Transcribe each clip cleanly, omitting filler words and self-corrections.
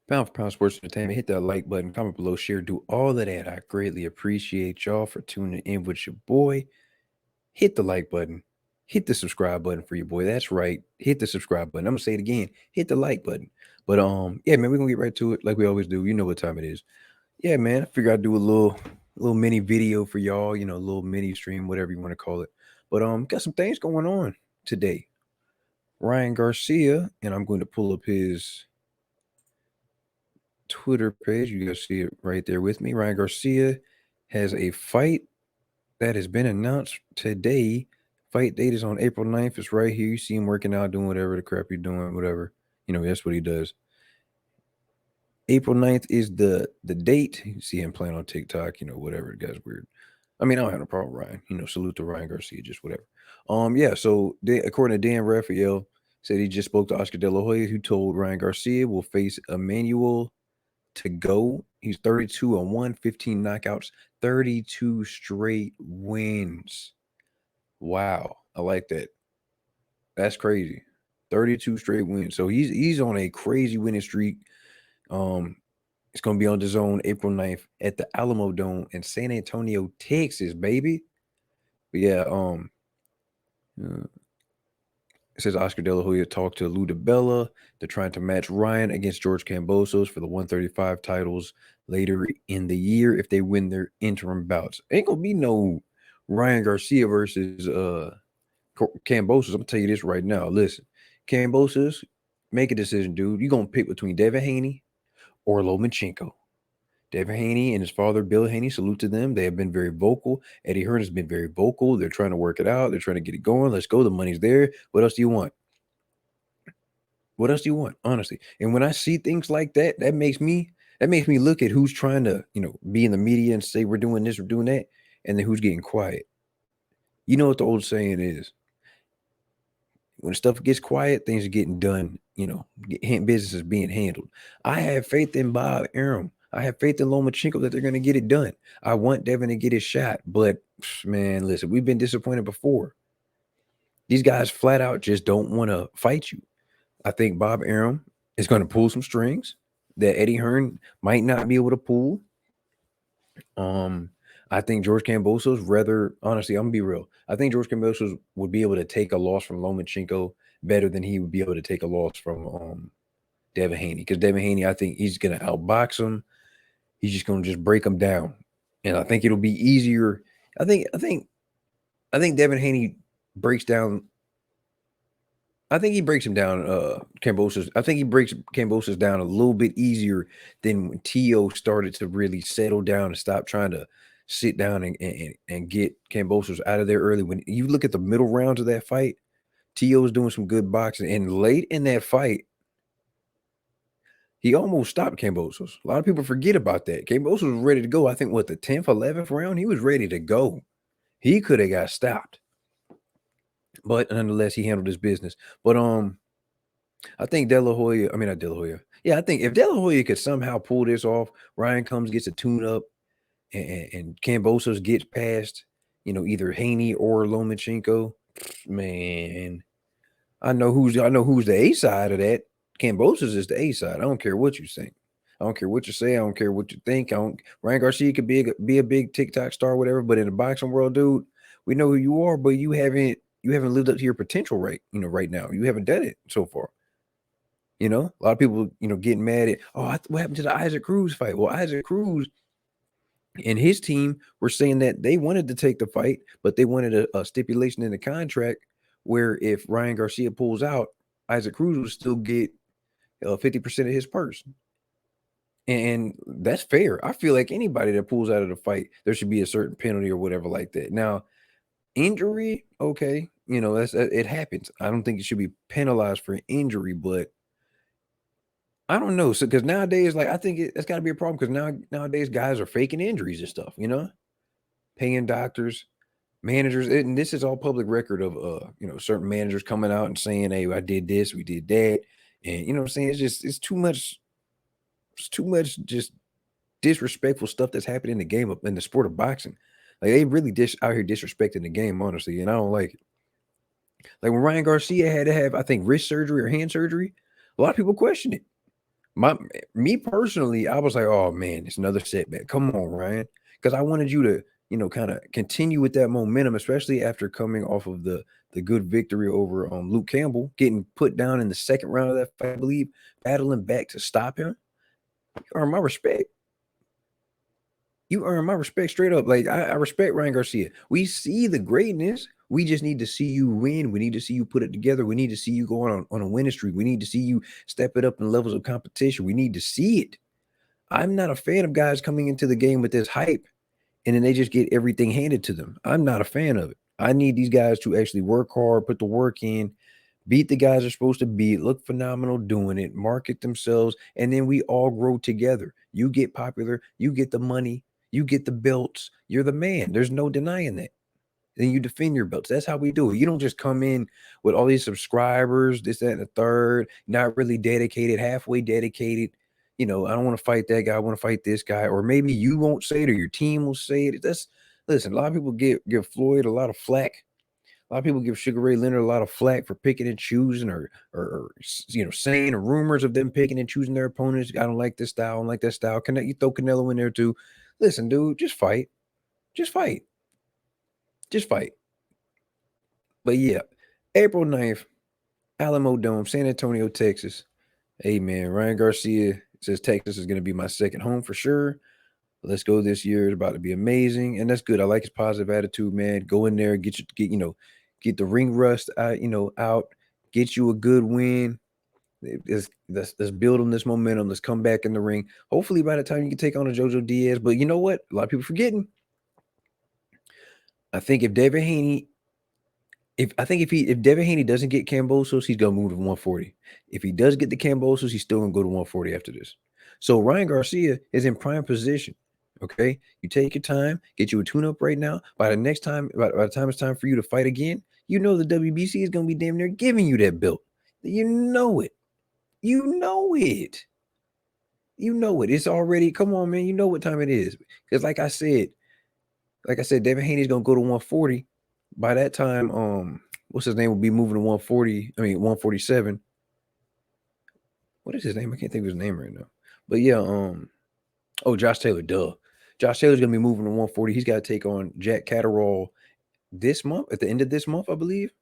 Pound for pound sports entertainment. Hit that like button, comment below, share, do all of that. I greatly appreciate y'all for tuning in with your boy. Hit the like button, hit the subscribe button for your boy. That's right. Hit the subscribe button. I'm gonna say it again. Hit the like button. But yeah, man, we're gonna get right to it like we always do. You know what time it is. Yeah, man. I figure I'd do a little mini video for y'all, a little mini stream, whatever you want to call it. But got some things going on today. Ryan Garcia, and I'm going to pull up his Twitter page. You guys see it right there with me. Ryan Garcia has a fight that has been announced today. Fight date is on April 9th. It's right here. You see him working out, doing whatever the crap he's doing, whatever. That's what he does. April 9th is the date. You see him playing on TikTok, whatever. The guy's weird. I mean, I don't have no problem with Ryan. Salute to Ryan Garcia, just whatever. Yeah, so according to Dan Raphael, said he just spoke to Oscar De La Hoya, who told Ryan Garcia will face Emmanuel Tagoe. He's 32-1, 15 knockouts, 32 straight wins. Wow, I like that. That's crazy. 32 straight wins. So he's on a crazy winning streak. It's gonna be on the zone April 9th at the Alamo Dome in San Antonio, Texas, baby. But yeah, it says Oscar De La Hoya talked to Lou DiBella. They're trying to match Ryan against George Kambosos for the 135 titles later in the year if they win their interim bouts. Ain't gonna be no Ryan Garcia versus Kambosos. I'm gonna tell you this right now. Listen, Kambosos, make a decision, dude. You're gonna pick between Devin Haney or Lomachenko. Devin Haney and his father, Bill Haney, salute to them. They have been very vocal. Eddie Hearn has been very vocal. They're trying to work it out. They're trying to get it going. Let's go. The money's there. What else do you want? What else do you want? Honestly. And when I see things like that, that makes me look at who's trying to, be in the media and say we're doing this, we're doing that, and then who's getting quiet. You know what the old saying is. When stuff gets quiet, things are getting done. Business is being handled. I have faith in Bob Arum. I have faith in Lomachenko that they're going to get it done. I want Devin to get his shot, but man, listen, we've been disappointed before. These guys flat out just don't want to fight you. I think Bob Arum is going to pull some strings that Eddie Hearn might not be able to pull. I think George Kambosos, rather honestly, I'm gonna be real. I think George Kambosos would be able to take a loss from Lomachenko better than he would be able to take a loss from Devin Haney. Because Devin Haney, I think he's gonna outbox him. He's just gonna just break him down, and I think it'll be easier. I think Devin Haney breaks down. I think he breaks him down. Kambosos. I think he breaks Kambosos down a little bit easier than when T.O. started to really settle down and stop trying to sit down and get Kambosos out of there early. When you look at the middle rounds of that fight, T.O. was doing some good boxing, and late in that fight, he almost stopped Kambosos. A lot of people forget about that. Kambosos was ready to go. I think the 10th, 11th round, he was ready to go. He could have got stopped, but nonetheless, he handled his business. But I think De La Hoya. I mean, not De La Hoya. Yeah, I think if De La Hoya could somehow pull this off, Ryan comes, gets a tune up, and Kambosos gets past, either Haney or Lomachenko. Man, I know who's the A side of that. Kambosos is the A side. I don't care what you think. I don't care what you say. I don't care what you think. Ryan Garcia could be a big TikTok star, whatever. But in the boxing world, dude, we know who you are, but you haven't lived up to your potential right now. You haven't done it so far. A lot of people, getting mad at, what happened to the Isaac Cruz fight? Well, Isaac Cruz and his team were saying that they wanted to take the fight, but they wanted a stipulation in the contract where if Ryan Garcia pulls out, Isaac Cruz would still get 50% of his purse. And that's fair. I feel like anybody that pulls out of the fight, there should be a certain penalty or whatever like that. Now, injury, okay, it happens. I don't think it should be penalized for injury, but I don't know. So, because nowadays, like, I think that's got to be a problem because nowadays guys are faking injuries and stuff, paying doctors, managers. And this is all public record of, certain managers coming out and saying, hey, I did this, we did that. And, you know what I'm saying? It's too much just disrespectful stuff that's happening in the game, in the sport of boxing. Like, they really out here disrespecting the game, honestly. And I don't like it. Like when Ryan Garcia had to have, I think, wrist surgery or hand surgery, a lot of people question it. Me personally, I was like, oh man, it's another setback. Come on, Ryan. Because I wanted you to, kind of continue with that momentum, especially after coming off of the good victory over Luke Campbell, getting put down in the second round of that fight, I believe, battling back to stop him. You earn my respect. You earn my respect straight up. Like I respect Ryan Garcia. We see the greatness. We just need to see you win. We need to see you put it together. We need to see you go on a winning streak. We need to see you step it up in levels of competition. We need to see it. I'm not a fan of guys coming into the game with this hype and then they just get everything handed to them. I'm not a fan of it. I need these guys to actually work hard, put the work in, beat the guys they're supposed to beat, look phenomenal doing it, market themselves, and then we all grow together. You get popular, you get the money, you get the belts, you're the man. There's no denying that. Then you defend your belts. That's how we do it. You don't just come in with all these subscribers, this, that, and the third, not really dedicated, halfway dedicated. I don't want to fight that guy. I want to fight this guy. Or maybe you won't say it or your team will say it. Listen, a lot of people give Floyd a lot of flack. A lot of people give Sugar Ray Leonard a lot of flack for picking and choosing or saying or rumors of them picking and choosing their opponents. I don't like this style. I don't like that style. You throw Canelo in there too. Listen, dude, just fight. Just fight. Just fight. But yeah, April 9th, Alamo Dome, San Antonio, Texas. Hey man, Ryan Garcia says Texas is going to be my second home for sure. Let's go this year. It's about to be amazing. And that's good. I like his positive attitude, man. Go in there, get the ring rust out, get you a good win. Let's build on this momentum. Let's come back in the ring. Hopefully by the time you can take on a JoJo Diaz. But you know what? A lot of people forgetting. I think if Devin Haney if Devin Haney doesn't get Kambosos, he's gonna move to 140. If he does get the Kambosos, he's still gonna go to 140 after this. So Ryan Garcia is in prime position. Okay, you take your time, get you a tune-up right now. By the time it's time for you to fight again, the WBC is gonna be damn near giving you that belt. You know it. You know it. You know it. It's already. Come on, man. You know what time it is. Because like I said, Devin Haney's gonna go to 140. By that time, what's his name will be moving to 140. I mean 147. What is his name? I can't think of his name right now. But yeah, Josh Taylor, duh. Josh Taylor's gonna be moving to 140. He's got to take on Jack Catterall this month, at the end of this month, I believe.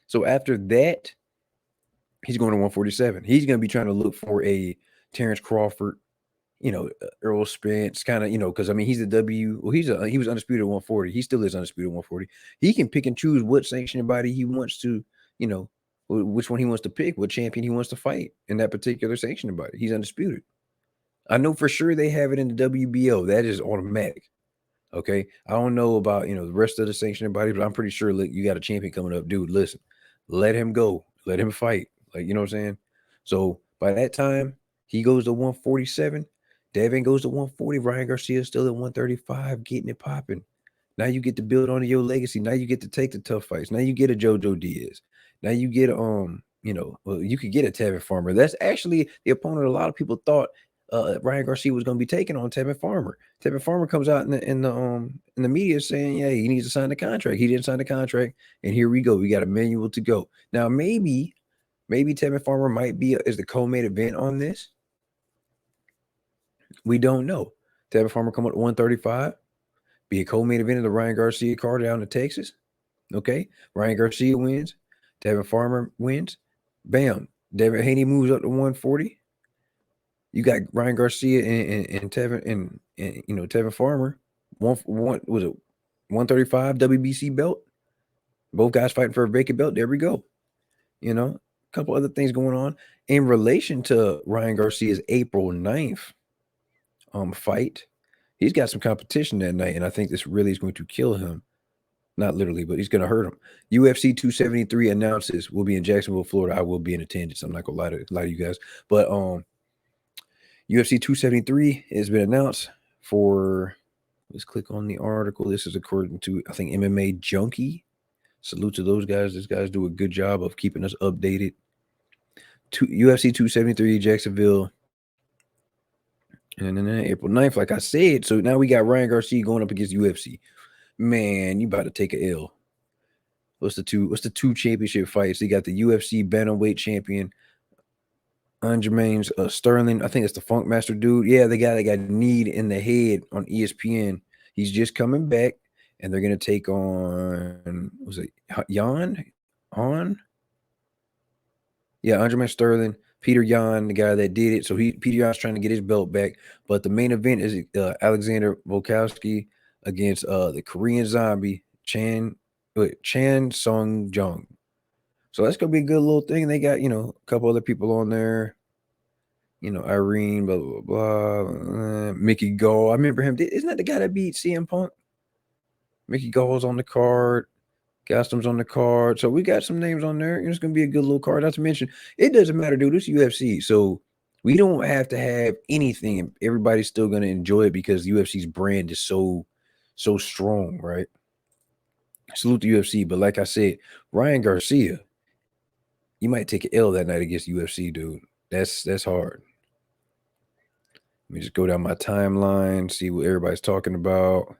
So after that, he's going to 147. He's gonna be trying to look for a Terrence Crawford, Earl Spence, kind of, because I mean he's he was undisputed at 140. He still is undisputed at 140. He can pick and choose what sanctioning body he wants to, which one he wants to pick, what champion he wants to fight in that particular sanctioning body. He's undisputed. I know for sure they have it in the WBO. That is automatic. Okay. I don't know about the rest of the sanctioning body, but I'm pretty sure you got a champion coming up. Dude, listen, let him go. Let him fight. Like, you know what I'm saying? So by that time, he goes to 147. Devin goes to 140. Ryan Garcia is still at 135, getting it popping. Now you get to build on your legacy. Now you get to take the tough fights. Now you get a JoJo Diaz. Now you get you could get a Tevin Farmer. That's actually the opponent a lot of people thought Ryan Garcia was going to be taking on Tevin Farmer. Tevin Farmer comes out in the media saying, yeah, he needs to sign the contract. He didn't sign the contract, and here we go. We got a manual to go. Now maybe Tevin Farmer might be as the co-main event on this. We don't know. Tevin Farmer come up to 135, be a co-main event of the Ryan Garcia card down to Texas. Okay, Ryan Garcia wins. Tevin Farmer wins. Bam. Devin Haney moves up to 140. You got Ryan Garcia and Tevin and Tevin Farmer. One was it 135 WBC belt. Both guys fighting for a vacant belt. There we go. A couple other things going on in relation to Ryan Garcia's April 9th fight. He's got some competition that night, and I think this really is going to kill him. Not literally, but he's going to hurt him. UFC 273 announces we'll be in Jacksonville, Florida. I will be in attendance. I'm not going to lie to you guys. But UFC 273 has been announced for, let's click on the article. This is according to, I think, MMA Junkie. Salute to those guys. These guys do a good job of keeping us updated. UFC 273 Jacksonville. And then April 9th, like I said. So now we got Ryan Garcia going up against UFC. Man, you about to take a L. What's the two championship fights? They got the UFC bantamweight champion Jermaine's Sterling. I think it's the Funk Master dude. Yeah, the guy that got kneed in the head on ESPN. He's just coming back, and they're gonna take on was it Jan? Han? Yeah, Aljamain Sterling, Peter Yan, the guy that did it. So Peter Yan's trying to get his belt back. But the main event is Alexander Volkowski against the Korean zombie Chan Sung Jung. So that's gonna be a good little thing. They got a couple other people on there. Irene, blah blah blah. Mickey Gall. I remember him. Isn't that the guy that beat CM Punk? Mickey Gall's on the card. Gaston's on the card. So we got some names on there. It's going to be a good little card. Not to mention, it doesn't matter, dude. It's UFC. So we don't have to have anything. Everybody's still going to enjoy it because UFC's brand is so strong, right? Salute the UFC. But like I said, Ryan Garcia, you might take an L that night against UFC, dude. That's hard. Let me just go down my timeline, see what everybody's talking about.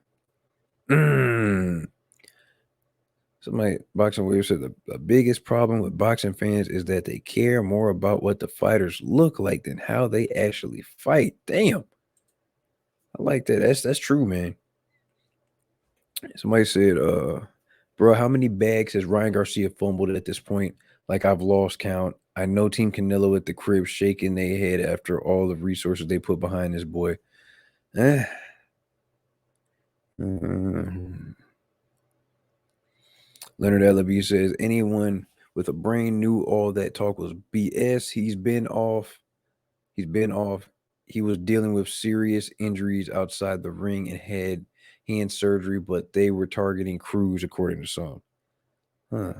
Somebody, Boxing Warrior said the biggest problem with boxing fans is that they care more about what the fighters look like than how they actually fight. Damn. I like that. That's true, man. Somebody said, bro, how many bags has Ryan Garcia fumbled at this point? Like, I've lost count. I know Team Canelo at the crib shaking their head after all the resources they put behind this boy. Leonard Levy says, anyone with a brain knew all that talk was BS. He's been off. He was dealing with serious injuries outside the ring and had hand surgery, but they were targeting Cruz, according to some. I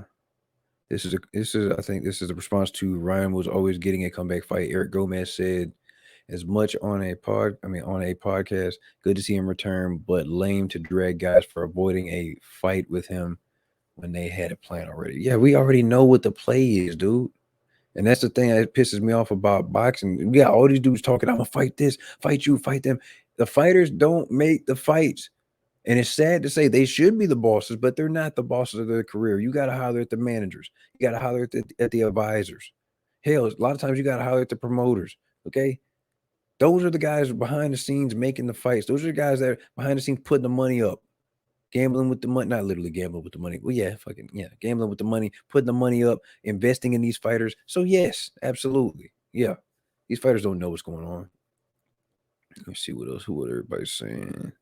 think this is a response to Ryan was always getting a comeback fight. Eric Gomez said, as much on a podcast, good to see him return, but lame to drag guys for avoiding a fight with him when they had a plan already. Yeah, we already know what the play is, dude. And that's the thing that pisses me off about boxing. We got all these dudes talking, I'm going to fight this, fight you, fight them. The fighters don't make the fights. And it's sad to say they should be the bosses, but they're not the bosses of their career. You got to holler at the managers. You got to holler at the advisors. Hell, a lot of times you got to holler at the promoters, okay? Those are the guys behind the scenes making the fights. Those are the guys that are behind the scenes putting the money up. Gambling with the money, not literally gambling with the money. Well, yeah, gambling with the money, putting the money up, investing in these fighters. So yes, absolutely. Yeah. These fighters don't know what's going on. Let me see what else. What everybody's saying.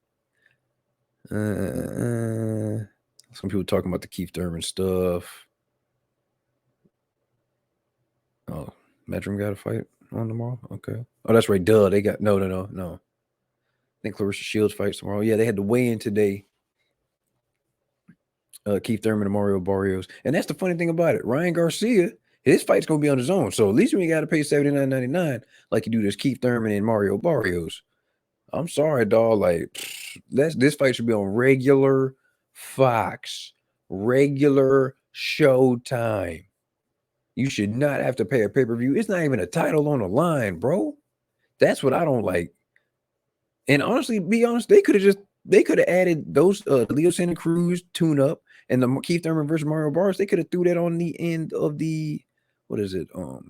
Some people talking about the Keith Thurman stuff. Oh, Metrum got a fight on tomorrow? Okay. Oh, that's right. Duh. They got no. I think Clarissa Shields fights tomorrow. Yeah, they had to weigh in today. Keith Thurman and Mario Barrios. And that's the funny thing about it. Ryan Garcia, his fight's going to be on his own. So at least when you got to pay $79.99 like you do this Keith Thurman and Mario Barrios. I'm sorry, dog. Like, this fight should be on regular Fox, regular Showtime. You should not have to pay a pay-per-view. It's not even a title on the line, bro. That's what I don't like. And honestly, be honest, they could have added those Leo Santa Cruz tune-up and the Keith Thurman versus Mario Barrios. They could have threw that on the end of the what is it? What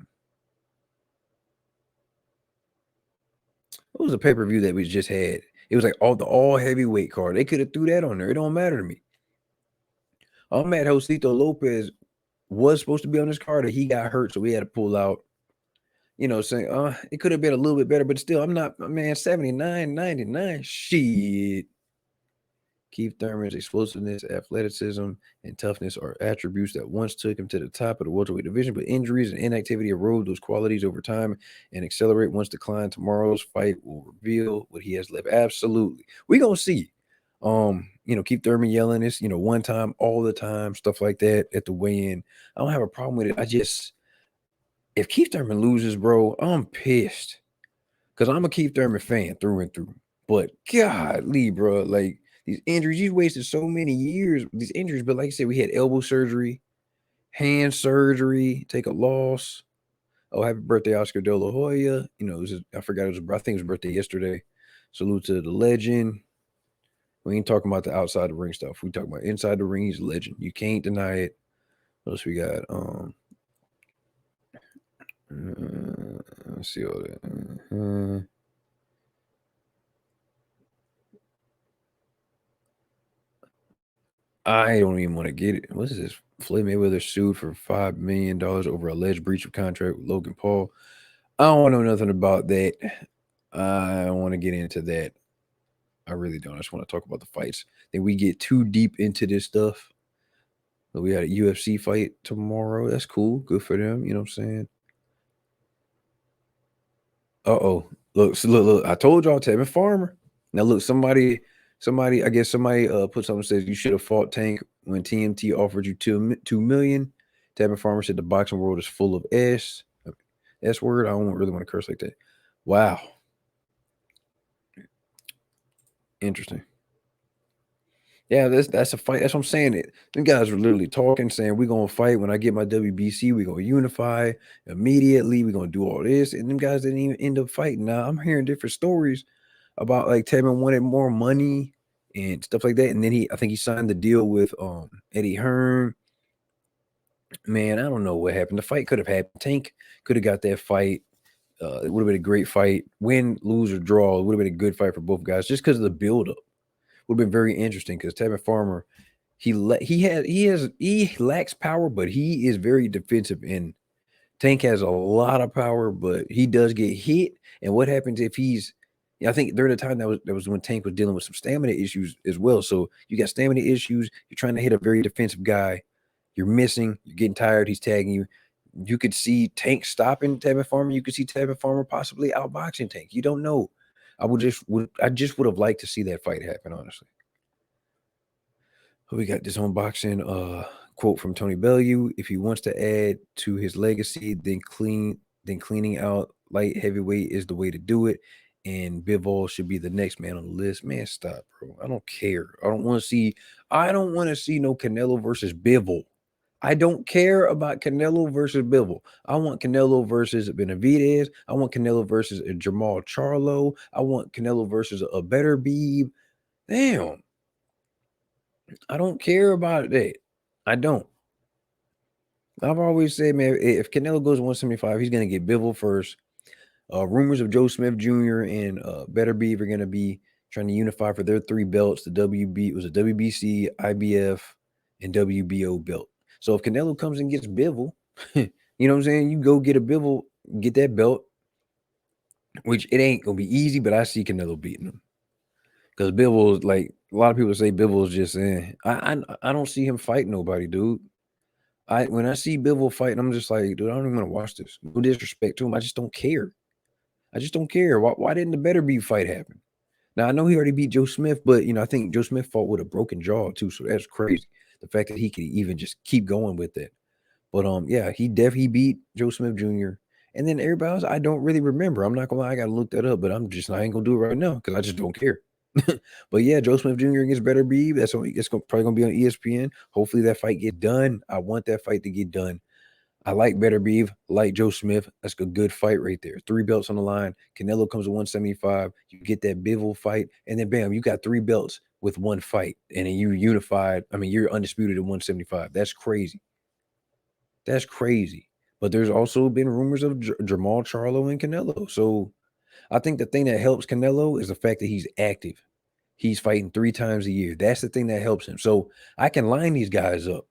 was the pay-per-view that we just had? It was like all heavyweight card. They could have threw that on there. It don't matter to me. I'm mad Josito Lopez was supposed to be on this card, and he got hurt, so we had to pull out. Saying, it could have been a little bit better, but still, I'm not, man, $79.99. Shit. Keith Thurman's explosiveness, athleticism, and toughness are attributes that once took him to the top of the welterweight division, but injuries and inactivity erode those qualities over time and accelerate once decline. Tomorrow's fight will reveal what he has left. Absolutely. We're going to see. Keith Thurman yelling this, one time, all the time, stuff like that at the weigh-in. I don't have a problem with it. If Keith Thurman loses, bro, I'm pissed. Because I'm a Keith Thurman fan through and through. But golly, bro, like, these injuries, he's wasted so many years with these injuries. But like I said, we had elbow surgery, hand surgery, take a loss. Oh, happy birthday, Oscar De La Hoya. I forgot I think it was his birthday yesterday. Salute to the legend. We ain't talking about the outside the ring stuff. We talking about inside the ring. He's a legend. You can't deny it. What else we got? Let's see all that. I don't even want to get it. What is this? Floyd Mayweather sued for $5 million over alleged breach of contract with Logan Paul. I don't want to know nothing about that. I don't want to get into that. I really don't. I just want to talk about the fights. Then we get too deep into this stuff. So we had a UFC fight tomorrow. That's cool. Good for them. You know what I'm saying? Uh-oh. Look, so look. I told y'all Tevin Farmer. Now look, somebody, I guess somebody put something that says you should have fought Tank when TMT offered you $2 million. Tevin Farmer said the boxing world is full of S word. I don't really want to curse like that. Wow. Interesting. Yeah, that's a fight. That's what I'm saying. Them guys were literally talking, saying we're gonna fight when I get my WBC. We're gonna unify immediately. We're gonna do all this, and them guys didn't even end up fighting. Now I'm hearing different stories about like Tevin wanted more money and stuff like that, and then I think he signed the deal with Eddie Hearn. Man, I don't know what happened. The fight could have happened. Tank could have got that fight. It would have been a great fight. Win, lose, or draw. It would have been a good fight for both guys, just because of the buildup. Would have been very interesting because Tevin Farmer, he lacks power, but he is very defensive. And Tank has a lot of power, but he does get hit. And what happens if I think during the time that was when Tank was dealing with some stamina issues as well. So you got stamina issues. You're trying to hit a very defensive guy. You're missing. You're getting tired. He's tagging you. You could see Tank stopping Tevin Farmer. You could see Tevin Farmer possibly outboxing Tank. You don't know. I just would have liked to see that fight happen, honestly. We got this unboxing quote from Tony Bellew. If he wants to add to his legacy, then cleaning out light heavyweight is the way to do it. And Bivol should be the next man on the list. Man, stop, bro. I don't care. I don't want to see no Canelo versus Bivol. I don't care about Canelo versus Bivol. I want Canelo versus Benavidez. I want Canelo versus Jamal Charlo. I want Canelo versus a better Beeb. Damn. I don't care about that. I don't. I've always said, man, if Canelo goes 175, he's gonna get Bivol first. Rumors of Joe Smith Jr. and Better Beef are gonna be trying to unify for their 3 belts. The WBC, IBF, and WBO belt. So if Canelo comes and gets Bivol, you know what I'm saying? You go get a Bivol, get that belt, which it ain't gonna be easy, but I see Canelo beating him. Because Bivol is like a lot of people say Bivol is just I don't see him fight nobody, dude. When I see Bivol fighting, I'm just like, dude, I don't even want to watch this. No disrespect to him. I just don't care. I just don't care. Why didn't the Better Beef fight happen? Now I know he already beat Joe Smith, but I think Joe Smith fought with a broken jaw too. So that's crazy. The fact that he could even just keep going with that. But yeah, he definitely beat Joe Smith Jr. And then everybody else, I don't really remember. I'm not gonna lie, I gotta look that up, but I ain't gonna do it right now because I just don't care. But yeah, Joe Smith Jr. against Better Beef. Probably gonna be on ESPN. Hopefully that fight get done. I want that fight to get done. I like Better Beef, like Joe Smith. That's a good fight right there. 3 belts on the line. Canelo comes to 175. You get that Bivol fight, and then bam, you got 3 belts with 1 fight, and then you unified. I mean, you're undisputed at 175. That's crazy. That's crazy. But there's also been rumors of Jamal Charlo and Canelo. So I think the thing that helps Canelo is the fact that he's active. He's fighting 3 times a year. That's the thing that helps him. So I can line these guys up.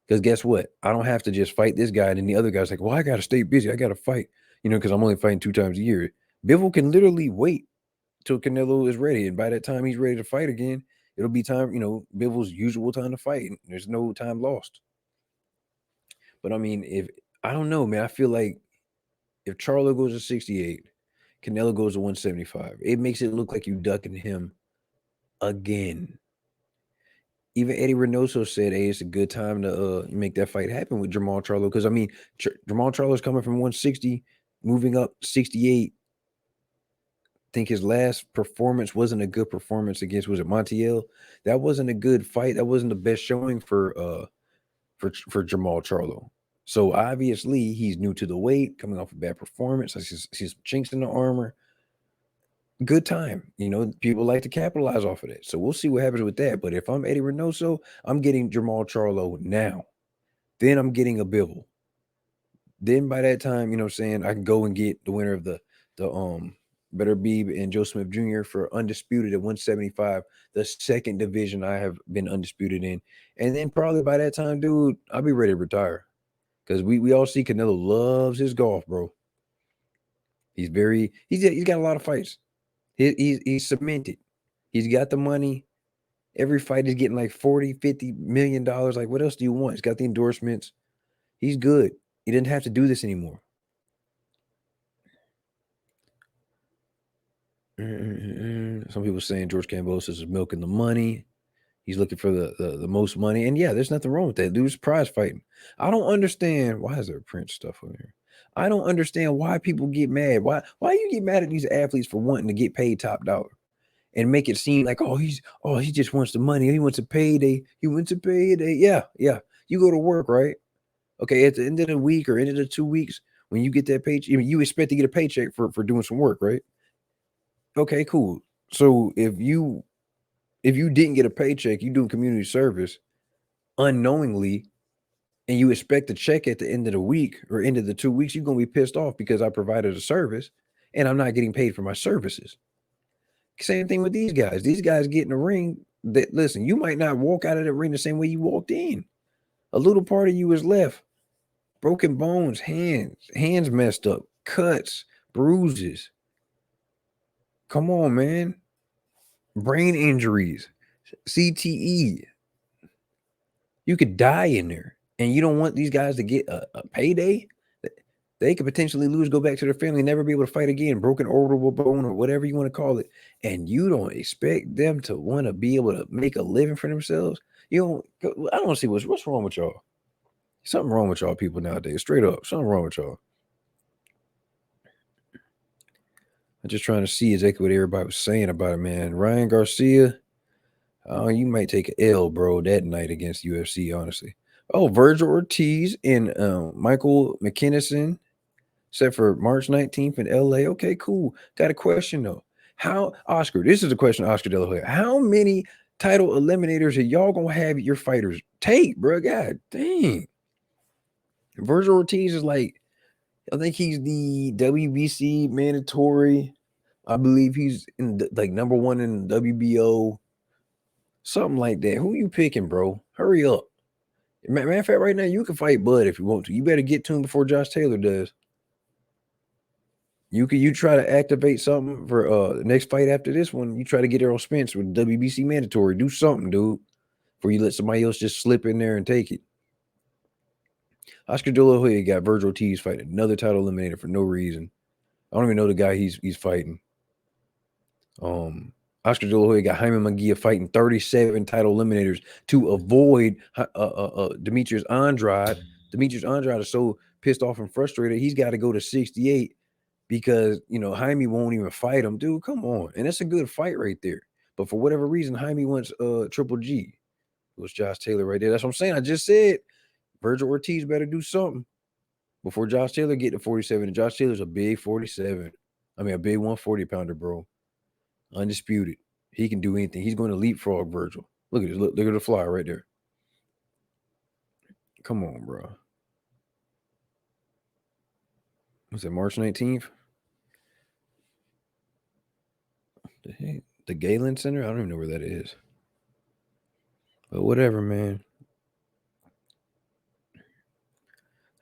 Because guess what? I don't have to just fight this guy, and then the other guy's like, well, I got to stay busy. I got to fight, because I'm only fighting 2 times a year. Bivol can literally wait till Canelo is ready. And by that time he's ready to fight again, it'll be time, Bivol's usual time to fight. There's no time lost. But I mean, I don't know, man, I feel like if Charlo goes to 68, Canelo goes to 175, it makes it look like you ducking him again. Even Eddie Reynoso said, hey, it's a good time to make that fight happen with Jamal Charlo. Because, I mean, Jamal Charlo is coming from 160, moving up 68. I think his last performance wasn't a good performance against, was it Montiel? That wasn't a good fight. That wasn't the best showing for Jamal Charlo. So, obviously, he's new to the weight, coming off a bad performance. I see some chinks in the armor. Good time. People like to capitalize off of that. So we'll see what happens with that. But if I'm Eddie Reynoso, I'm getting Jamal Charlo now. Then I'm getting a Bivol. Then by that time, you know what I'm saying, I can go and get the winner of the Better Beeb and Joe Smith Jr. for undisputed at 175, the second division I have been undisputed in. And then probably by that time, dude, I'll be ready to retire. Because we all see Canelo loves his golf, bro. He's got a lot of fights. He's cemented. He's got the money. Every fight is getting like 40, 50 million dollars. Like, what else do you want? He's got the endorsements. He's good. He didn't have to do this anymore. Some people saying George Kambosos is milking the money. He's looking for the most money. And yeah, there's nothing wrong with that. Dude's prize fighting. I don't understand. Why is there Prince stuff on here? I don't understand why people get mad. Why you get mad at these athletes for wanting to get paid top dollar and make it seem like, he just wants the money. He wants a payday. He wants a payday. Yeah. You go to work, right? Okay, at the end of the week or end of the 2 weeks, when you get that paycheck, you expect to get a paycheck for doing some work, right? Okay, cool. So if you didn't get a paycheck, you doing community service unknowingly, and you expect a check at the end of the week or end of the 2 weeks, you're gonna be pissed off because I provided a service and I'm not getting paid for my services. Same thing with these guys. These guys get in the ring. That listen, you might not walk out of the ring the same way you walked in. A little part of you is left. Broken bones, hands messed up, cuts, bruises. Come on, man. Brain injuries, CTE. You could die in there, and you don't want these guys to get a payday. They could potentially lose, go back to their family, never be able to fight again, broken orbital bone or whatever you want to call it. And you don't expect them to want to be able to make a living for themselves. You don't. I don't see what's wrong with y'all. Something wrong with y'all people nowadays. Straight up, something wrong with y'all. I'm just trying to see exactly what everybody was saying about it, man. Ryan Garcia, you might take an L, bro, that night against UFC, honestly. Oh, Vergil Ortiz and Michael McKinson set for March 19th in LA. Okay, cool. Got a question though. This is a question, Oscar De La Hoya. How many title eliminators are y'all gonna have your fighters take, bro? God dang. Vergil Ortiz is like, I think he's the WBC mandatory. I believe he's in like number one in WBO, something like that. Who you picking, bro? Hurry up. Matter of fact, right now you can fight Bud if you want to. You better get to him before Josh Taylor does. You try to activate something for the next fight after this one. You try to get Errol Spence with WBC mandatory. Do something, dude, before you let somebody else just slip in there and take it. Oscar De La Hoya got Vergil Ortiz fighting another title eliminator for no reason. I don't even know the guy he's fighting. Oscar De La Hoya got Jaime Munguia fighting 37 title eliminators to avoid Demetrius Andrade. Demetrius Andrade is so pissed off and frustrated, he's got to go to 68 because, Jaime won't even fight him. Dude, come on. And that's a good fight right there. But for whatever reason, Jaime wants Triple G. It was Josh Taylor right there. That's what I'm saying. I just said Vergil Ortiz better do something before Josh Taylor get to 47. And Josh Taylor's a big 47. I mean, a big 140 pounder, bro. Undisputed. He can do anything. He's going to leapfrog Vergil. Look at this. Look at the fly right there. Come on, bro. Was it March 19th? The Galen Center? I don't even know where that is. But whatever, man.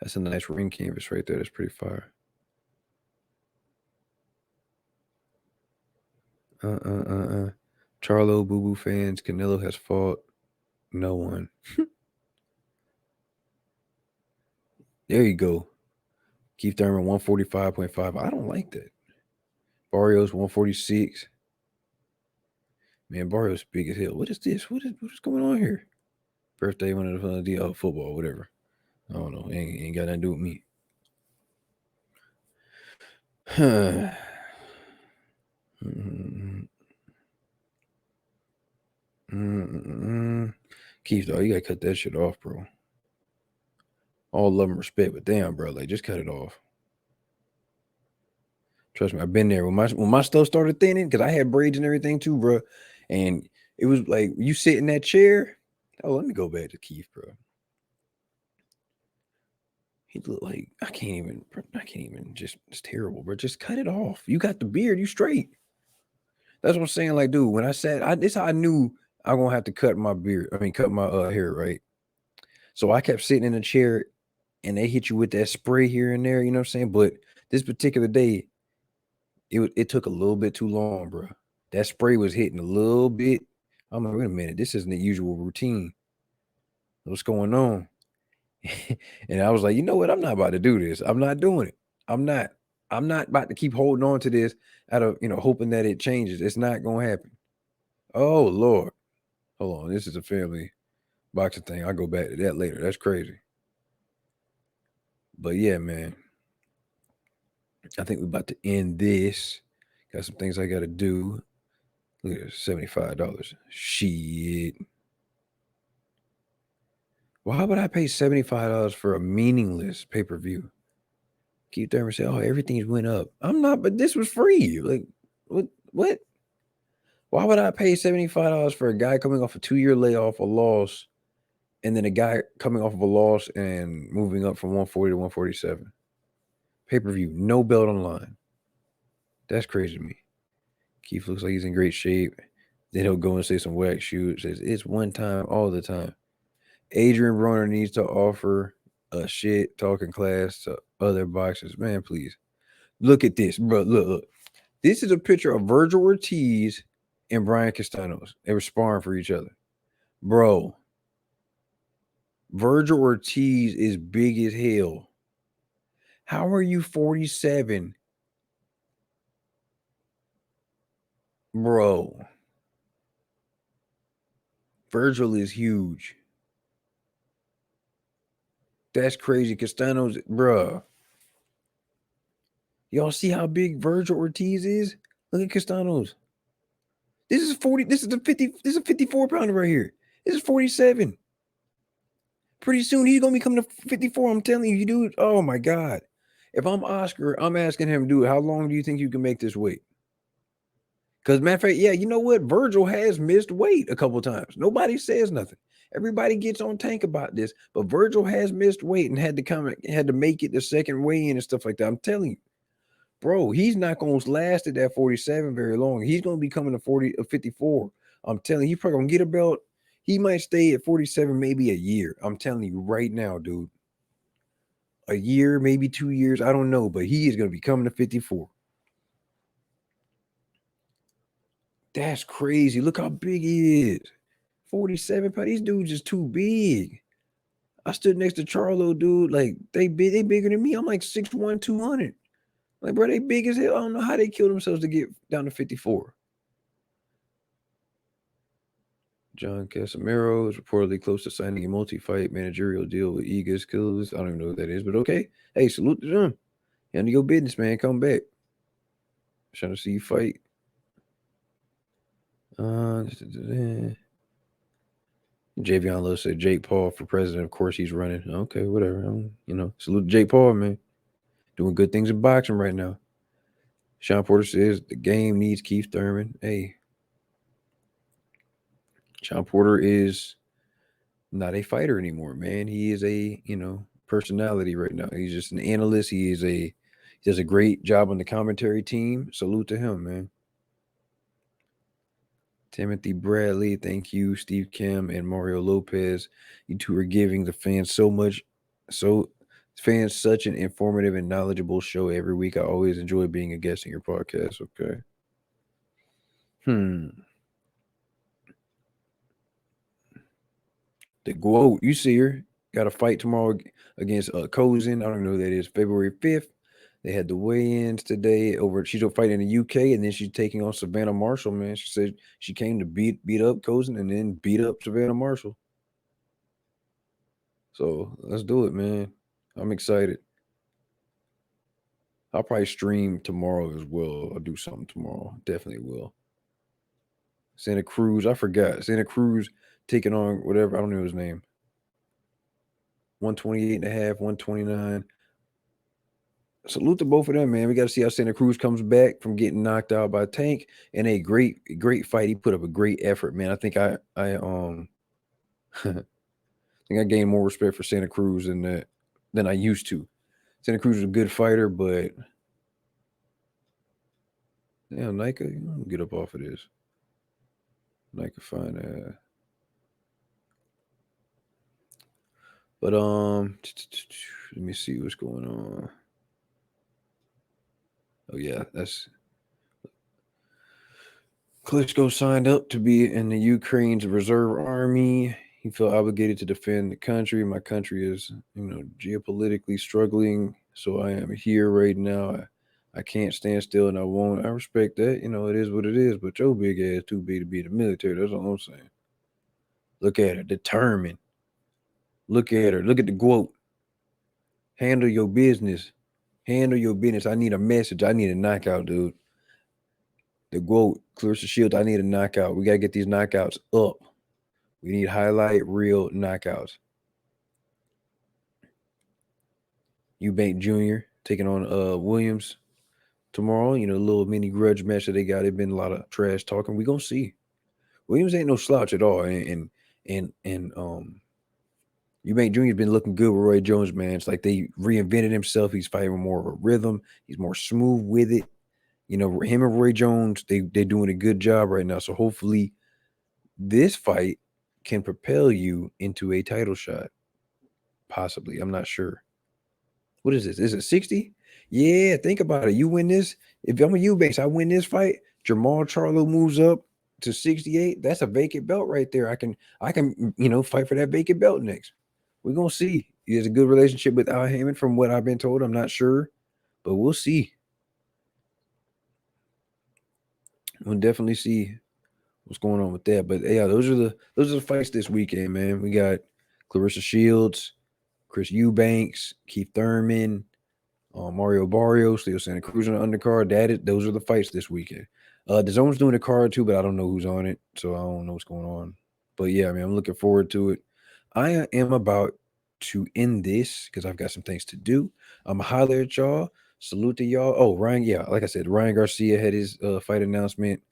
That's a nice ring canvas right there. That's pretty fire. Charlo Boo Boo fans, Canelo has fought no one. There you go. Keith Thurman 145.5. I don't like that. Barrios 146. Man, Barrios big as hell. What is this? What is going on here? Birthday, one of the football, whatever. I don't know. Ain't got nothing to do with me. Keith, dog, you gotta cut that shit off, bro. All love and respect, but damn, bro, like just cut it off. Trust me, I've been there when my stuff started thinning because I had braids and everything too, bro. And it was like you sit in that chair. Oh, let me go back to Keith, bro. He looked like I can't even. Just it's terrible, bro. Just cut it off. You got the beard. You straight. That's what I'm saying. Like, dude, when I said this, how I knew I'm gonna have to cut my beard. I mean, cut my hair, right? So I kept sitting in a chair, and they hit you with that spray here and there. You know what I'm saying? But this particular day, it took a little bit too long, bro. That spray was hitting a little bit. I'm like, wait a minute, this isn't the usual routine. What's going on? And I was like, you know what? I'm not about to do this. I'm not doing it. I'm not about to keep holding on to this out of hoping that it changes. It's not gonna happen. Oh Lord. Hold on. This is a family boxing thing. I'll go back to that later. That's crazy. But yeah, man. I think we're about to end this. Got some things I gotta do. Look at this, $75. Shit. Why would I pay $75 for a meaningless pay-per-view? Keith Thurman said, "Oh, everything's went up." I'm not, but this was free. Like, what? Why would I pay $75 for a guy coming off a 2-year layoff, a loss, and then a guy coming off of a loss and moving up from 140 to 147? Pay-per-view, no belt on the line. That's crazy to me. Keith looks like he's in great shape. Then he'll go and say some whack shoot. Says it's one time, all the time. Adrian Broner needs to offer a shit talking class to other boxers. Man, please. Look at this, bro. Look. This is a picture of Vergil Ortiz and Brian Castanos. They were sparring for each other. Bro, Vergil Ortiz is big as hell. How are you 47? Bro. Vergil is huge. That's crazy. Castanos, bro. Y'all see how big Vergil Ortiz is? Look at Castanos. This is 40. This is a 54 pounder right here. This is 47. Pretty soon he's gonna be coming to 54. I'm telling you, dude. Oh my God. If I'm Oscar, I'm asking him, dude, how long do you think you can make this weight? Because matter of fact, yeah, you know what? Vergil has missed weight a couple times. Nobody says nothing. Everybody gets on tank about this, but Vergil has missed weight and had to make it the second weigh-in and stuff like that. I'm telling you, bro, he's not gonna last at that 47 very long. He's gonna be coming to 54. I'm telling you, he's probably gonna get a belt. He might stay at 47 maybe a year. I'm telling you right now, dude. A year, maybe 2 years. I don't know, but he is gonna be coming to 54. That's crazy. Look how big he is. 47 pounds. These dudes is too big. I stood next to Charlo, dude. Like they bigger than me. I'm like 6'1", 200. Like, bro, they big as hell. I don't know how they kill themselves to get down to 54. John Casimiro is reportedly close to signing a multi-fight managerial deal with Iga Skills. I don't even know what that is, but okay. Hey, salute to them. Handle your business, man. Come back. Trying to see you fight. Javion Love said Jake Paul for president. Of course he's running. Okay, whatever. Salute to Jake Paul, man. Doing good things in boxing right now. Sean Porter says the game needs Keith Thurman. Hey. Sean Porter is not a fighter anymore, man. He is a, personality right now. He's just an analyst. He does a great job on the commentary team. Salute to him, man. Timothy Bradley, thank you. Steve Kim and Mario Lopez. You two are giving the fans such an informative and knowledgeable show every week. I always enjoy being a guest in your podcast. Okay. The GOAT, you see her. Got a fight tomorrow against Cozen. I don't know who that is. February 5th. They had the weigh-ins today she's a fight in the UK, and then she's taking on Savannah Marshall, man. She said she came to beat up Cozen and then beat up Savannah Marshall. So let's do it, man. I'm excited. I'll probably stream tomorrow as well. I'll do something tomorrow. Definitely will. Santa Cruz, I forgot. Santa Cruz taking on whatever. I don't know his name. 128.5, 129. Salute to both of them, man. We got to see how Santa Cruz comes back from getting knocked out by Tank in a great fight. He put up a great effort, man. I think I I think I gained more respect for Santa Cruz than than I used to. Santa Cruz is a good fighter, but damn, Nika, get up off of this. Nika find that. But let me see what's going on. Oh yeah, that's Klitschko signed up to be in the Ukraine's reserve army. He felt obligated to defend the country. My country is, geopolitically struggling, so I am here right now. I can't stand still, and I won't. I respect that. It is what it is. But your big ass too big to be in the military. That's all I'm saying. Look at her, determined. Look at her. Look at the quote. Handle your business. Handle your business. I need a message. I need a knockout, dude. The quote, Clarissa Shields, I need a knockout. We got to get these knockouts up. We need highlight reel knockouts. Eubanks Jr. taking on Williams tomorrow. A little mini grudge match that they got. It's been a lot of trash talking. We're going to see. Williams ain't no slouch at all. And Eubanks Jr. has been looking good with Roy Jones, man. It's like they reinvented himself. He's fighting with more of a rhythm. He's more smooth with it. Him and Roy Jones, they're doing a good job right now. So hopefully this fight can propel you into a title shot. Possibly. I'm not sure. What is this? Is it 60? Yeah, think about it. You win this. If I'm a Eubanks, I win this fight. Jamal Charlo moves up to 68. That's a vacant belt right there. I can fight for that vacant belt next. We're gonna see. He has a good relationship with Al Hammond, from what I've been told. I'm not sure, but we'll see. We'll definitely see what's going on with that. But yeah, those are the fights this weekend, man. We got Clarissa Shields, Chris Eubanks, Keith Thurman, Mario Barrios, Leo Santa Cruz on the undercard. Those are the fights this weekend. The Zone's doing a card too, but I don't know who's on it, so I don't know what's going on. But yeah, man, I'm looking forward to it. I am about to end this because I've got some things to do. I'm holler at y'all. Salute to y'all. Oh, Ryan, yeah, like I said, Ryan Garcia had his fight announcement.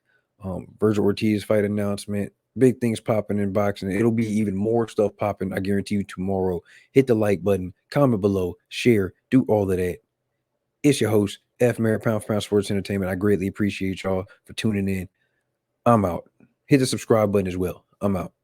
Vergil Ortiz fight announcement. Big things popping in boxing. It'll be even more stuff popping, I guarantee you, tomorrow. Hit the like button, comment below, share, do all of that. It's your host, F. Mary Pound for Pound Sports Entertainment. I greatly appreciate y'all for tuning in. I'm out. Hit the subscribe button as well. I'm out.